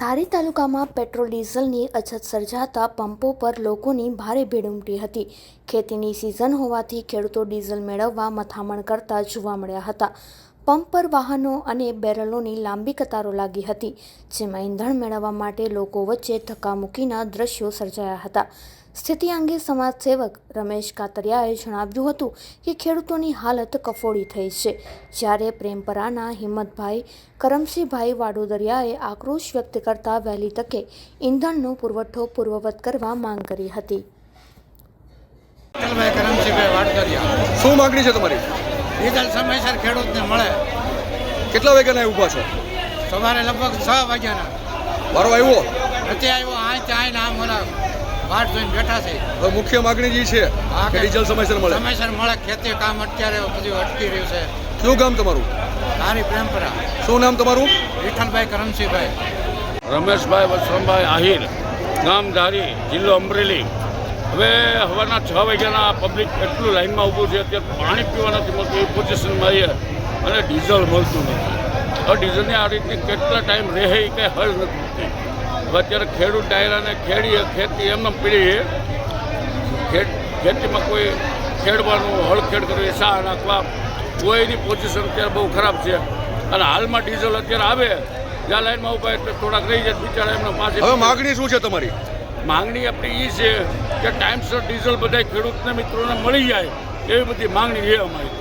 ધારી તાલુકામાં પેટ્રોલ ડીઝલની અછત સર્જાતા પંપો પર લોકોની ભારે ભીડ ઉમટી હતી। ખેતીની સિઝન હોવાથી ખેડૂતો ડીઝલ મેળવવા મથામણ કરતા જોવા મળ્યા હતા। પંપ પર વાહનો અને બેરલોની લાંબી કતારો લાગી હતી, જેમાં ઈંધણ મેળવવા માટે લોકો વચ્ચે ધક્કામુક્કીના દ્રશ્યો સર્જાયા હતા। સ્થિતિ અંગે સમાજસેવક રમેશ કાતરિયાએ જણાવ્યું હતું કે ખેડૂતોની હાલત કફોડી થઈ છે, જ્યારે પ્રેમપરાના હિંમતભાઈ કરમસિંહભાઈ વાડોદરિયાએ આક્રોશ વ્યક્ત કરતા વહેલી તકે ઈંધણનો પુરવઠો પૂર્વવત કરવા માંગ કરી હતી। શું માંગણી છે તમારી? ડીઝલ સમયસર ખેડૂતને મળે। કેટલા વાગ્યાના ઊભા છો? સવારે લગભગ 6 વાગ્યાના। વારો આવ્યો નથી આવ્યો? આ નામ ઓલા વાટ જોઈને બેઠા છે। હવે મુખ્ય માંગણી જે છે કે ડીઝલ સમયસર મળે। સમયસર મળે। ખેતી કામ અત્યારે બધું અટકી રહ્યું છે। શું ગામ તમારું? ધારી પ્રેમપરા। શું નામ તમારું? વિઠ્ઠલભાઈ કરમસિંહભાઈ। રમેશભાઈ વસરામભાઈ આહિર, ગામ ધારી, જિલ્લો અમરેલી। હવે હવાના 6 વાગ્યાના પબ્લિક એટલું લાઈનમાં ઊભું છે, અત્યારે પાણી પીવા નથી મળતું એ પોઝિશનમાં આવીએ અને ડીઝલ મળતું નથી। હવે ડીઝલની આ રીતની કેટલા ટાઈમ રહે એ કંઈ હલ નથી થતી। હવે અત્યારે ખેડૂત ડાયરાને ખેતી એમને પીડી ખેતીમાં કોઈ ખેડવાનું હળખેડ કરવી, સા નાખવા, કોઈની પોઝિશન અત્યારે બહુ ખરાબ છે। અને હાલમાં ડીઝલ અત્યારે આવે જ્યાં લાઈનમાં ઊભા એટલે થોડાક રહી જાય બિચારા એમના પાસે। હવે માંગણી શું છે તમારી? માંગણી આપણી એ છે કે ટાઈમસર ડીઝલ બધા ખેડૂતને મિત્રોને મળી જાય, એવી બધી માંગણી છે અમારી।